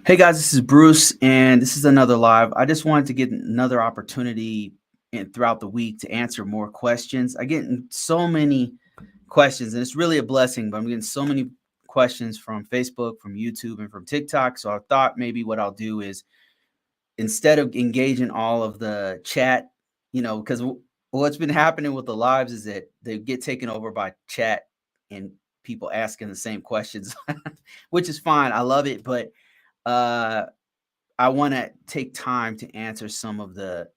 Hey guys, this is Bruce, and this is another live. I just wanted to get another opportunity throughout the week to answer more questions. I get so many questions, and it's really a blessing, but I'm getting so many questions from Facebook, from YouTube, and from TikTok. So I thought maybe what I'll do is instead of engaging all of the chat, because what's been happening with the lives is that they get taken over by chat and people asking the same questions, which is fine. I love it, but uh I want to take time to answer some of the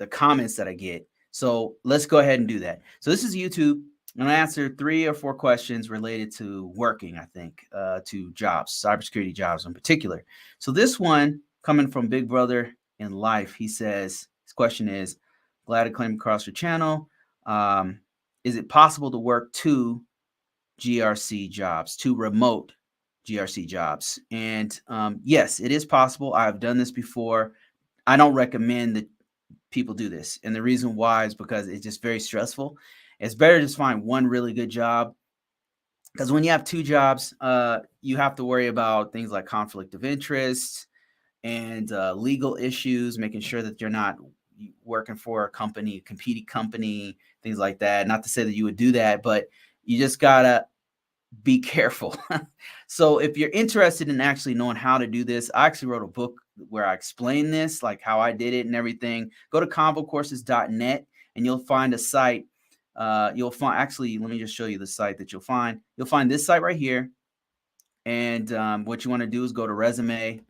comments that I get. So let's go ahead and do that. So this is YouTube. I'm gonna answer 3 or 4 questions related to working, I think, to jobs, cybersecurity jobs in particular. So this one coming from Big Brother in Life, he says, his question is, glad to claim across your channel. Um, is it possible to work 2 GRC jobs, 2 remote GRC jobs? And yes, it is possible. I've done this before. I don't recommend that people do this. And the reason why is because it's just very stressful. It's better to just find one really good job, because when you have 2 jobs, you have to worry about things like conflict of interest and legal issues, making sure that you're not working for a company, a competing company, things like that. Not to say that you would do that, but you just gotta be careful. So if you're interested in actually knowing how to do this, I actually wrote a book where I explain this, like how I did it and everything. Go to ConvoCourses.net and you'll find a site. You'll find, actually, let me just show you the site that you'll find. You'll find this site right here. And what you want to do is go to resume,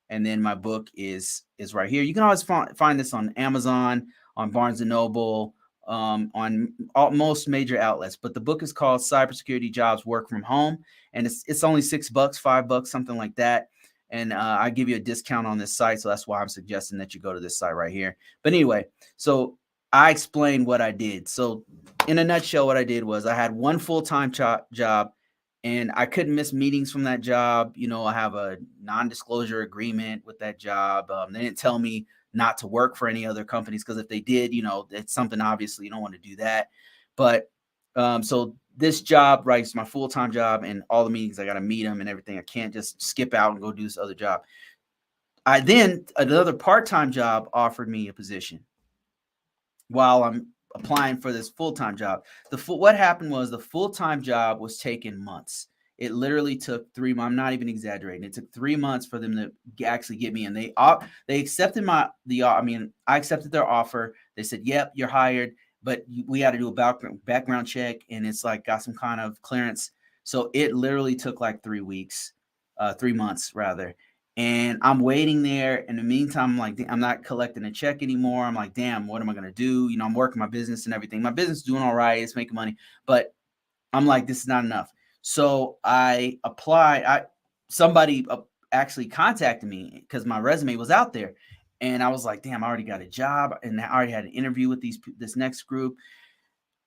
and then my book is right here. You can always find this on Amazon, on Barnes and Noble, on most major outlets. But the book is called Cybersecurity Jobs Work from Home, and it's only $6, $5, something like that. And I give you a discount on this site, so that's why I'm suggesting that you go to this site right here. But anyway, so I explained what I did. So in a nutshell, what I did was I had one full-time job, and I couldn't miss meetings from that job. I have a non-disclosure agreement with that job. They didn't tell me not to work for any other companies, because if they did, it's something, obviously you don't want to do that. But so this job, right, is my full-time job, and all the meetings I got to meet them and everything. I can't just skip out and go do this other job. Another part-time job offered me a position while I'm applying for this full-time job. What happened was the full-time job was taking months. It literally took 3 months. I'm not even exaggerating. It took 3 months for them to actually get me in. They accepted I accepted their offer. They said, "Yep, you're hired," but we had to do a background check, and it's like got some kind of clearance. So it literally took like 3 weeks, 3 months rather. And I'm waiting there. In the meantime, I'm like, I'm not collecting a check anymore. I'm like, damn, what am I gonna do? I'm working my business and everything. My business is doing all right. It's making money, but I'm like, this is not enough. So I applied. Somebody actually contacted me because my resume was out there, and I was like, damn, I already got a job, and I already had an interview with this next group.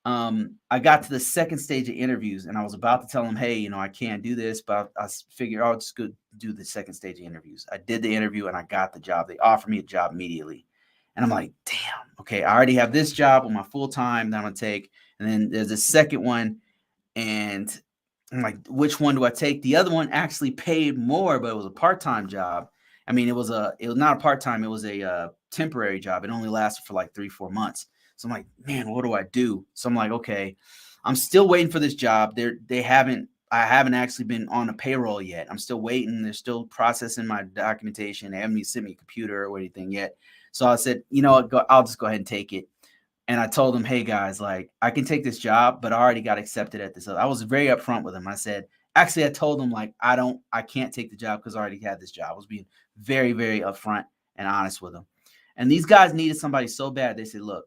I got to the second stage of interviews, and I was about to tell them, hey, I can't do this, but I figured I'll just go do the second stage of interviews. I did the interview and I got the job. They offered me a job immediately. And I'm like, damn, okay, I already have this job on my full time that I'm gonna take. And then there's a second one, and I'm like, which one do I take? The other one actually paid more, but it was a part-time job. I mean, it was not a part-time, it was a temporary job. It only lasted for like 3-4 months. So I'm like, man, what do I do? So I'm like, okay, I'm still waiting for this job. I haven't actually been on a payroll yet. I'm still waiting. They're still processing my documentation. They haven't even sent me a computer or anything yet. So I said, you know what, I'll just go ahead and take it. And I told them, hey guys, like, I can take this job, but I already got accepted at this. I was very upfront with them. I said, actually, I told them, like, I can't take the job because I already had this job. I was being very, very upfront and honest with them. And these guys needed somebody so bad. They said, look,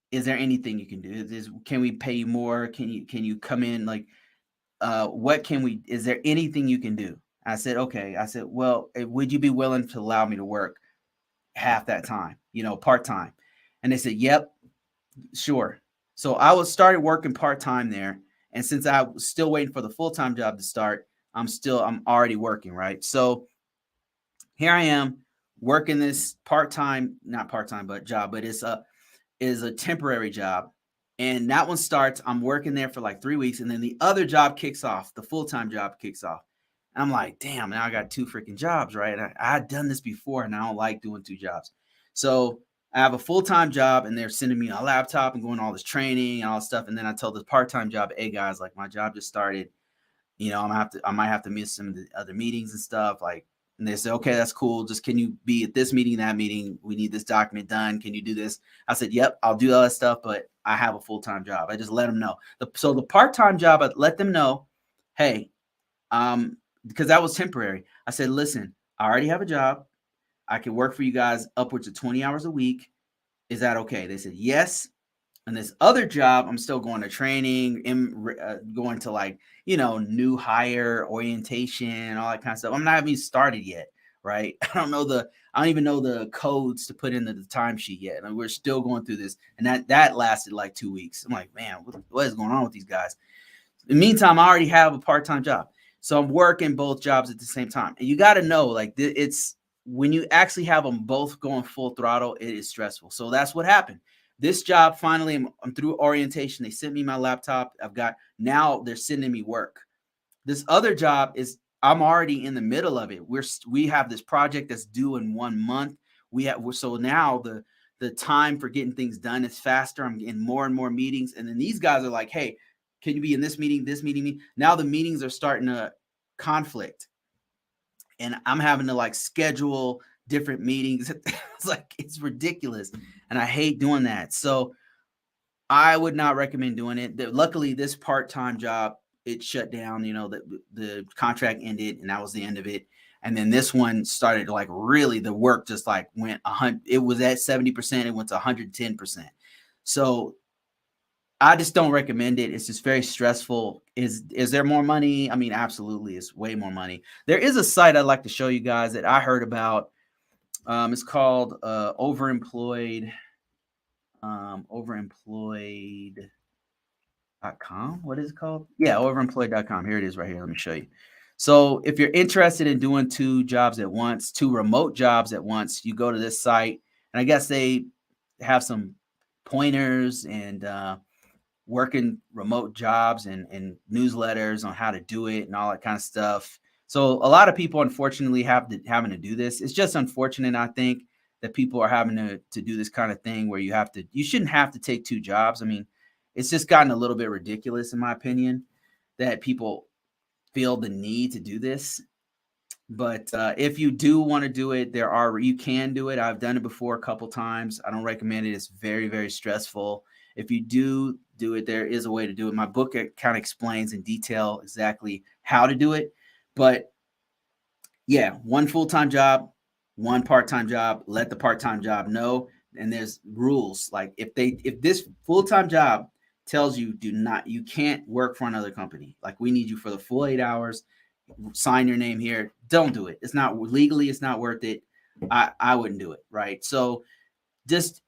is there anything you can do? Can we pay you more? Can you come in? Like, is there anything you can do? I said, okay. I said, well, would you be willing to allow me to work half that time, part-time? And they said, yep, sure. So I started working part-time there. And since I was still waiting for the full-time job to start, I'm already working, right? So here I am working this part-time, not part-time, but job, but is a temporary job. And that one starts, I'm working there for like 3 weeks. And then the other job kicks off, the full-time job kicks off. And I'm like, damn, now I got 2 freaking jobs, right? I had done this before and I don't like doing 2 jobs. So I have a full-time job and they're sending me a laptop and going all this training and all this stuff. And then I told the part-time job, hey guys, like my job just started. I might have to miss some of the other meetings and stuff. Like, and they say, okay, that's cool. Just can you be at this meeting, that meeting? We need this document done. Can you do this? I said, yep, I'll do all that stuff, but I have a full-time job. I just let them know. So the part-time job, I let them know, hey, because that was temporary. I said, listen, I already have a job. I can work for you guys upwards of 20 hours a week. Is that okay? They said, yes. And this other job, I'm still going to training, going to like, new hire orientation, all that kind of stuff. I'm not even started yet, right? I don't even know the codes to put into the timesheet yet. And we're still going through this. And that lasted like 2 weeks. I'm like, man, what is going on with these guys? In the meantime, I already have a part-time job. So I'm working both jobs at the same time. And you got to know, like, it's when you actually have them both going full throttle, it is stressful. So that's what happened. This job, finally, I'm through orientation. They sent me my laptop. Now they're sending me work. This other job is, I'm already in the middle of it. We have this project that's due in 1 month. So now the time for getting things done is faster. I'm getting more and more meetings. And then these guys are like, hey, can you be in this meeting? Now the meetings are starting to conflict. And I'm having to like schedule different meetings. It's ridiculous. And I hate doing that. So I would not recommend doing it. Luckily, this part-time job, it shut down. The contract ended, and that was the end of it. And then this one started, like, really, the work just like went 100. It was at 70%. It went to 110%. So I just don't recommend it. It's just very stressful. Is there more money? I mean, absolutely, it's way more money. There is a site I'd like to show you guys that I heard about. It's called Overemployed. Overemployed.com. What is it called? Yeah, overemployed.com. Here it is right here. Let me show you. So if you're interested in doing 2 jobs at once, 2 remote jobs at once, you go to this site. And I guess they have some pointers and working remote jobs and newsletters on how to do it and all that kind of stuff. So a lot of people, unfortunately, having to do this. It's just unfortunate, I think, that people are having to do this kind of thing where you shouldn't have to take 2 jobs. I mean, it's just gotten a little bit ridiculous, in my opinion, that people feel the need to do this. But if you do want to do it, you can do it. I've done it before a couple times. I don't recommend it. It's very, very stressful. If you do it, there is a way to do it. My book kind of explains in detail exactly how to do it. But yeah, 1 full-time job, 1 part-time job. Let the part-time job know. And there's rules. Like if this full-time job tells you you can't work for another company. Like, we need you for the full 8 hours. Sign your name here. Don't do it. It's not legally, it's not worth it. I wouldn't do it. Right. So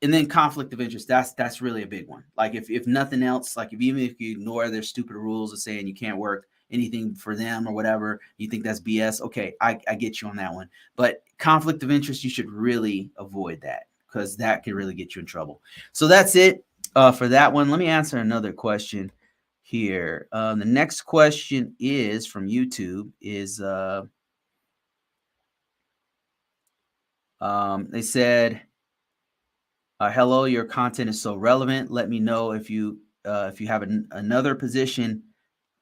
and then conflict of interest. That's really a big one. Like if nothing else, like even if you ignore their stupid rules of saying you can't work anything for them or whatever, you think that's BS. Okay. I get you on that one, but conflict of interest, you should really avoid that because that could really get you in trouble. So that's it for that one. Let me answer another question here. The next question is from YouTube. They said, hello, your content is so relevant. Let me know if you have another position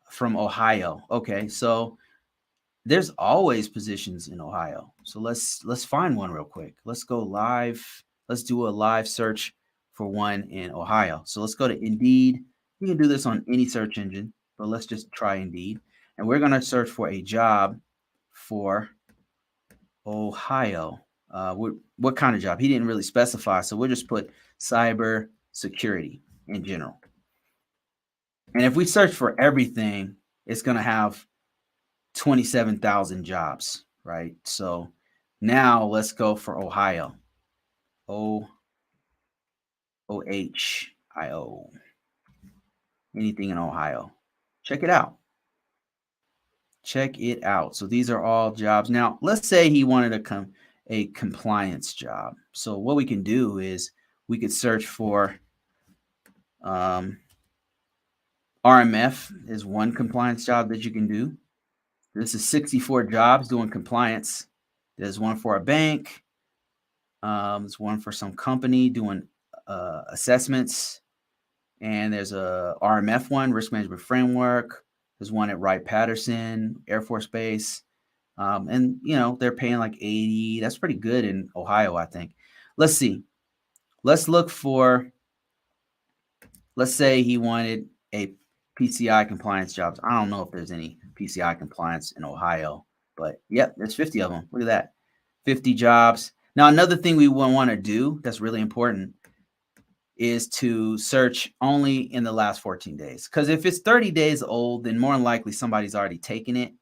from Ohio. Okay, so there's always positions in Ohio. So let's find one real quick. Let's go live. Let's do a live search for one in Ohio. So let's go to Indeed. You can do this on any search engine, but let's just try Indeed. And we're going to search for a job for Ohio. What kind of job? He didn't really specify, so we'll just put cyber security in general. And if we search for everything, it's going to have 27,000 jobs, right? So now let's go for Ohio. OHIO. Anything in Ohio. Check it out. Check it out. So these are all jobs. Now, let's say he wanted a compliance job. So what we can do is we could search for RMF is one compliance job that you can do. This is 64 jobs doing compliance. There's one for a bank. There's one for some company doing assessments. And there's a RMF one, risk management framework. There's one at Wright-Patterson Air Force Base. And, they're paying like 80. That's pretty good in Ohio, I think. Let's see. Let's look for, let's say he wanted a PCI compliance jobs. I don't know if there's any PCI compliance in Ohio, but yep, there's 50 of them. Look at that. 50 jobs. Now, another thing we want to do that's really important is to search only in the last 14 days. Because if it's 30 days old, then more than likely somebody's already taken it.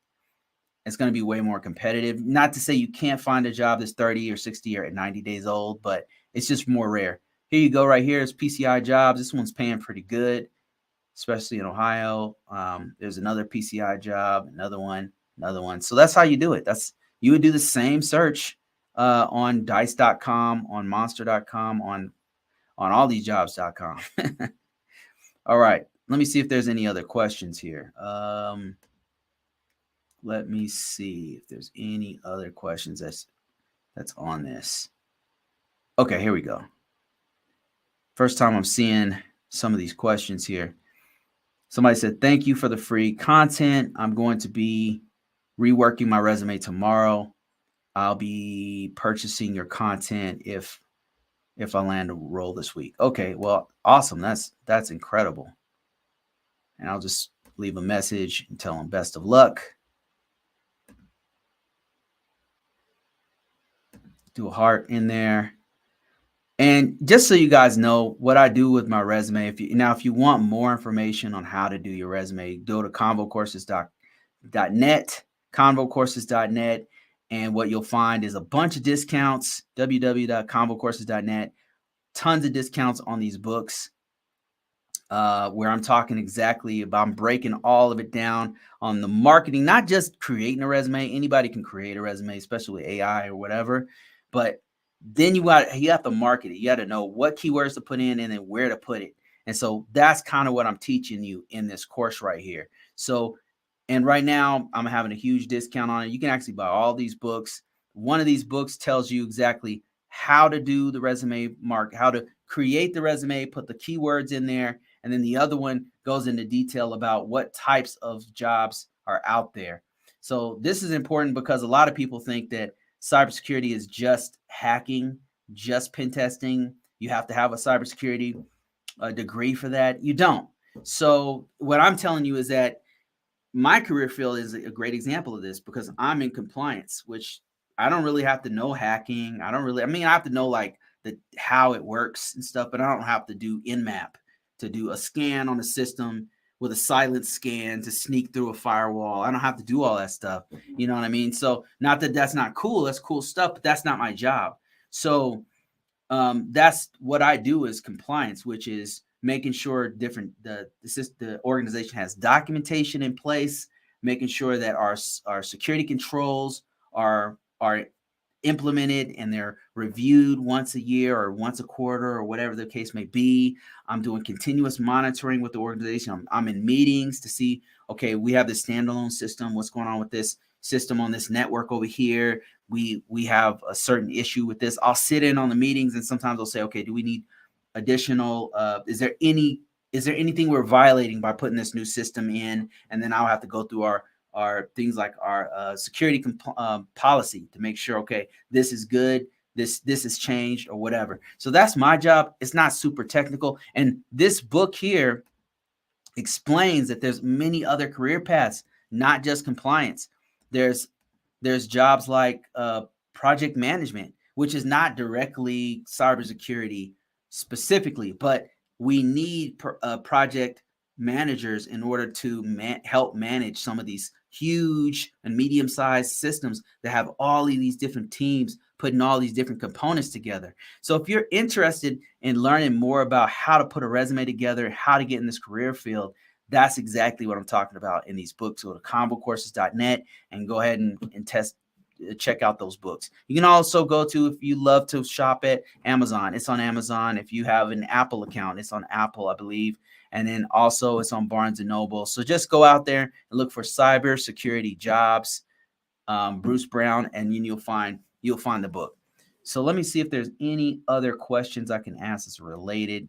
It's going to be way more competitive. Not to say you can't find a job that's 30 or 60 or 90 days old, but it's just more rare. Here you go right here is PCI jobs. This one's paying pretty good, especially in Ohio. There's another PCI job, another one. So that's how you do it. You would do the same search on dice.com, on monster.com, on all these jobs.com. All right. Let me see if there's any other questions here. Let me see if there's any other questions that's on this. Okay, here we go. First time I'm seeing some of these questions here. Somebody said, thank you for the free content. I'm going to be reworking my resume tomorrow. I'll be purchasing your content if I land a role this week. Okay, well, awesome. That's incredible. And I'll just leave a message and tell them best of luck. Do a heart in there. And just so you guys know what I do with my resume, if you want more information on how to do your resume, go to ConvoCourses.net, ConvoCourses.net, and what you'll find is a bunch of discounts, www.ConvoCourses.net, tons of discounts on these books, where I'm talking exactly about, I'm breaking all of it down on the marketing, not just creating a resume. Anybody can create a resume, especially with AI or whatever, but then you have to market it. You got to know what keywords to put in and then where to put it. And so that's kind of what I'm teaching you in this course right here. So, and right now I'm having a huge discount on it. You can actually buy all these books. One of these books tells you exactly how to do the resume how to create the resume, put the keywords in there. And then the other one goes into detail about what types of jobs are out there. So this is important because a lot of people think that cybersecurity is just hacking, just pen testing. You have to have a cybersecurity degree for that. You don't. So what I'm telling you is that my career field is a great example of this because I'm in compliance, which I don't really have to know hacking. I have to know like how it works and stuff, but I don't have to do Nmap to do a scan on a system with a silent scan to sneak through a firewall. I don't have to do all that stuff. You know what I mean? So not that that's not cool. That's cool stuff, but that's not my job. So that's what I do is compliance, which is making sure the organization has documentation in place, making sure that our security controls are implemented and they're reviewed once a year or once a quarter or whatever the case may be. I'm doing continuous monitoring with the organization. I'm in meetings to see, okay, we have this standalone system. What's going on with this system on this network over here? We have a certain issue with this. I'll sit in on the meetings and sometimes I'll say, okay, do we need additional, is there anything we're violating by putting this new system in? And then I'll have to go through our things like our security policy to make sure, okay, this is good, this is changed or whatever. So that's my job. It's not super technical. And this book here explains that there's many other career paths, not just compliance. There's jobs like project management, which is not directly cybersecurity specifically, but we need project managers in order to help manage some of these huge and medium-sized systems that have all of these different teams putting all these different components together. So if you're interested in learning more about how to put a resume together, how to get in this career field, that's exactly what I'm talking about in these books. Go to ConvoCourses.net and go ahead and check out those books. You can also go to, if you love to shop at Amazon, it's on Amazon. If you have an Apple account, it's on Apple, I believe. And then also it's on Barnes & Noble. So just go out there and look for cybersecurity jobs, Bruce Brown, and you'll find the book. So let me see if there's any other questions I can ask that's related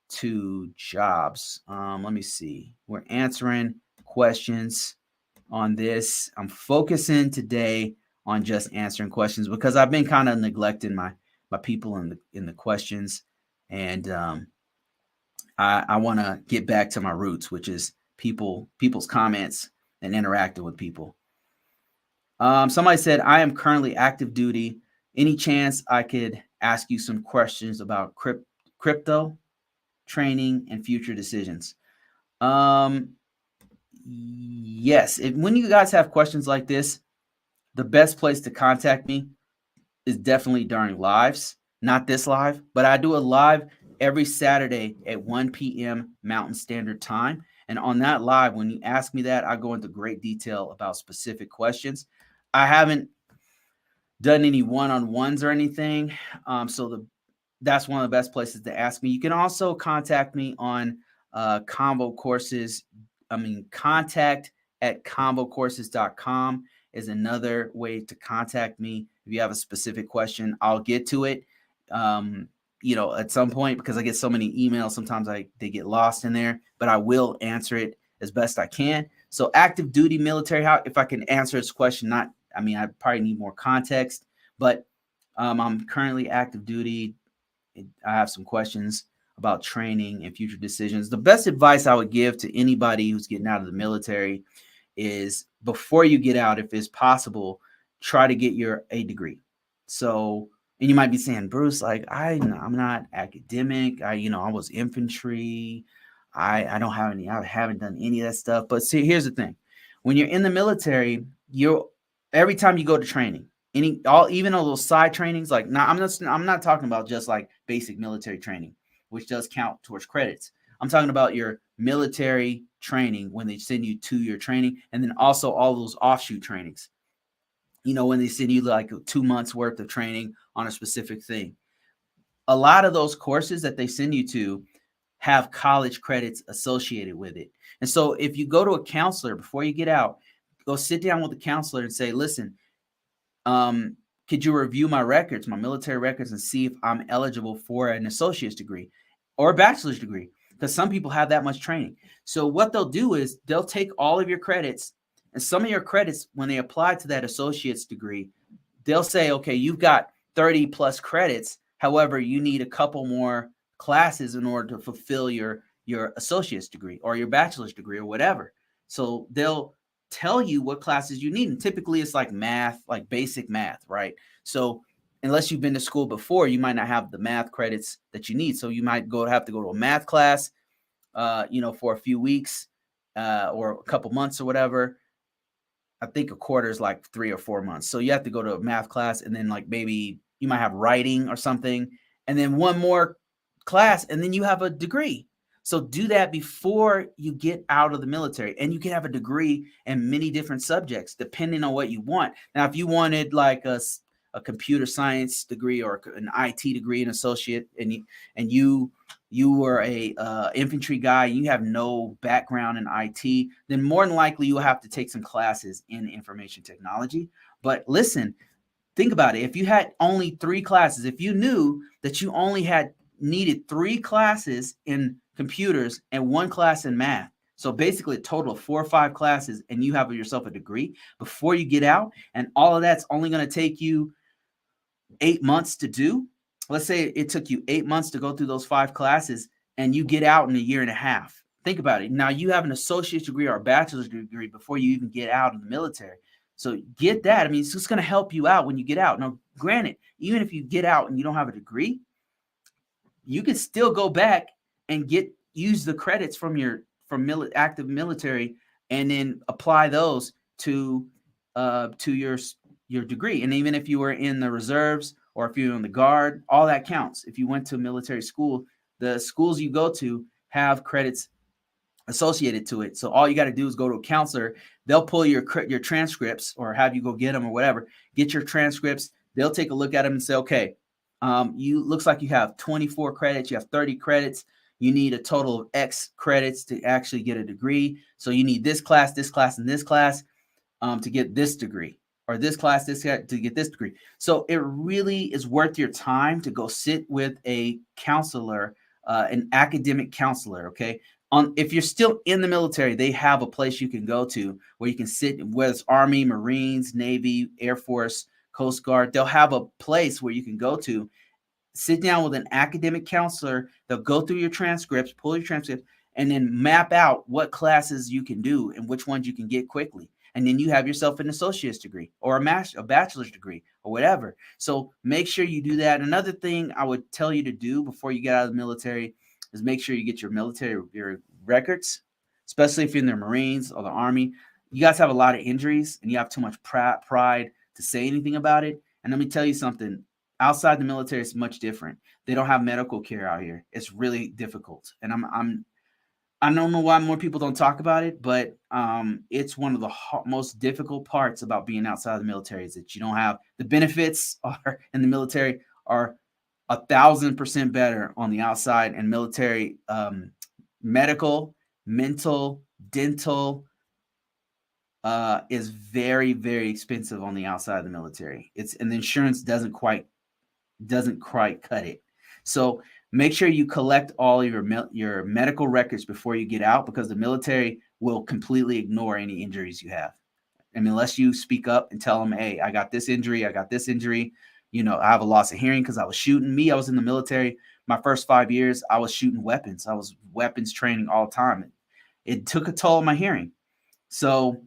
to jobs. Let me see. We're answering questions on this. I'm focusing today on just answering questions because I've been kind of neglecting my people in the questions, and I want to get back to my roots, which is people's comments and interacting with people. Somebody said, I am currently active duty. Any chance I could ask you some questions about crypto training and future decisions? Yes. When you guys have questions like this, the best place to contact me is definitely during lives, not this live, but I do a live every Saturday at 1 p.m. Mountain Standard Time. And on that live, when you ask me that, I go into great detail about specific questions. I haven't done any one-on-ones or anything. That's one of the best places to ask me. You can also contact me on ConvoCourses. Contact at ConvoCourses.com is another way to contact me. If you have a specific question, I'll get to it. At some point, because I get so many emails, sometimes they get lost in there, but I will answer it as best I can. So active duty military, if I can answer this question, I probably need more context, but I'm currently active duty. I have some questions about training and future decisions. The best advice I would give to anybody who's getting out of the military is, before you get out, if it's possible, try to get a degree. So, and you might be saying, Bruce, like, I'm not academic. I was infantry. I don't have I haven't done any of that stuff. But see, here's the thing. When you're in the military, every time you go to training, even all those side trainings, like, now I'm not talking about just like basic military training, which does count towards credits. I'm talking about your military training when they send you to your training, and then also all those offshoot trainings. When they send you like 2 months worth of training on a specific thing. A lot of those courses that they send you to have college credits associated with it. And so if you go to a counselor before you get out, go sit down with the counselor and say, listen, could you review my records, my military records, and see if I'm eligible for an associate's degree or a bachelor's degree? Because some people have that much training. So what they'll do is they'll take all of your credits, and some of your credits, when they apply to that associate's degree, they'll say, okay, you've got 30 plus credits. However, you need a couple more classes in order to fulfill your associate's degree or your bachelor's degree or whatever. So they'll tell you what classes you need. And typically it's like math, like basic math, right? So unless you've been to school before, you might not have the math credits that you need. So you might have to go to a math class, for a few weeks or a couple months or whatever. I think a quarter is like 3 or 4 months. So you have to go to a math class, and then like maybe you might have writing or something, and then one more class, and then you have a degree. So do that before you get out of the military, and you can have a degree in many different subjects depending on what you want. Now, if you wanted like a computer science degree or an IT degree, an associate, and you were a infantry guy, you have no background in IT, then more than likely you'll have to take some classes in information technology. But listen, think about it. If you had only 3 classes, if you knew that you only needed 3 classes in computers and 1 class in math, so basically a total of 4 or 5 classes, and you have yourself a degree before you get out, and all of that's only going to take you 8 months to do. Let's say it took you 8 months to go through those 5 classes, and you get out in a year and a half. Think about it. Now you have an associate's degree or a bachelor's degree before you even get out of the military. So get that. It's just going to help you out when you get out. Now, granted, even if you get out and you don't have a degree, you can still go back and use the credits from active military, and then apply those to your degree. And even if you were in the reserves or if you're in the Guard, all that counts. If you went to military school, the schools you go to have credits associated to it. So all you got to do is go to a counselor. They'll pull your transcripts, or have you go get them or whatever. Get your transcripts. They'll take a look at them and say, okay, looks like you have 24 credits. You have 30 credits. you need a total of X credits to actually get a degree. So you need this class, and this class to get this degree, or this class, this to get this degree. So it really is worth your time to go sit with a counselor, an academic counselor. Okay. If you're still in the military, they have a place you can go to where you can sit, whether it's Army, Marines, Navy, Air Force, Coast Guard. They'll have a place where you can go to, sit down with an academic counselor. They'll go through your transcripts, pull your transcripts, and then map out what classes you can do and which ones you can get quickly. And then you have yourself an associate's degree or a bachelor's degree or whatever. So make sure you do that. Another thing I would tell you to do before you get out of the military is make sure you get your military records, especially if you're in the Marines or the Army. You guys have a lot of injuries and you have too much pride to say anything about it. And let me tell you something. Outside the military, it's much different. They don't have medical care out here. It's really difficult. And I don't know why more people don't talk about it, but it's one of the most difficult parts about being outside the military is that you don't have the benefits are in the military are 1,000% better on the outside, and military medical, mental, dental is very, very expensive on the outside of the military. And the insurance doesn't quite cut it. So make sure you collect all your medical records before you get out, because the military will completely ignore any injuries you have. I mean, unless you speak up and tell them, hey, I got this injury. You know, I have a loss of hearing because I was shooting. I was in the military. My first 5 years, I was shooting weapons. I was weapons training all the time. It took a toll on my hearing. So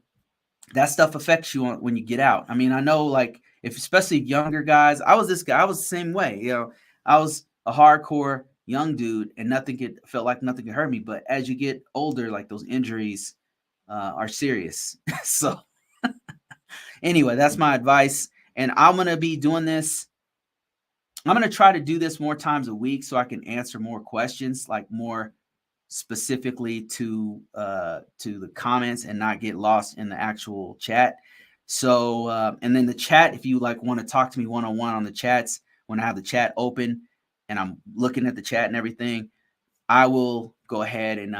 that stuff affects you when you get out. I mean, I know, like, especially younger guys, I was this guy. I was the same way. You know, I was a hardcore young dude, and felt like nothing could hurt me. But as you get older, like, those injuries are serious. So anyway, that's my advice. And I'm going to be doing this. I'm going to try to do this more times a week so I can answer more questions, like more specifically to the comments and not get lost in the actual chat. So and then the chat, if you like want to talk to me one-on-one on the chats, when I have the chat open and I'm looking at the chat and everything, I will go ahead and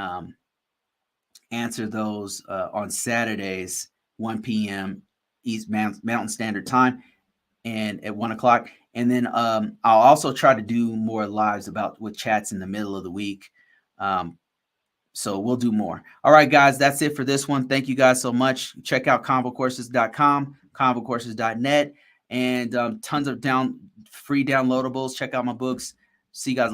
answer those on Saturdays, 1 p.m. East Mountain Standard Time, and at 1 o'clock. And then I'll also try to do more lives with chats in the middle of the week. So we'll do more. All right, guys, that's it for this one. Thank you guys so much. Check out ConvoCourses.com, ConvoCourses.net, and tons of free downloadables. Check out my books. See you guys.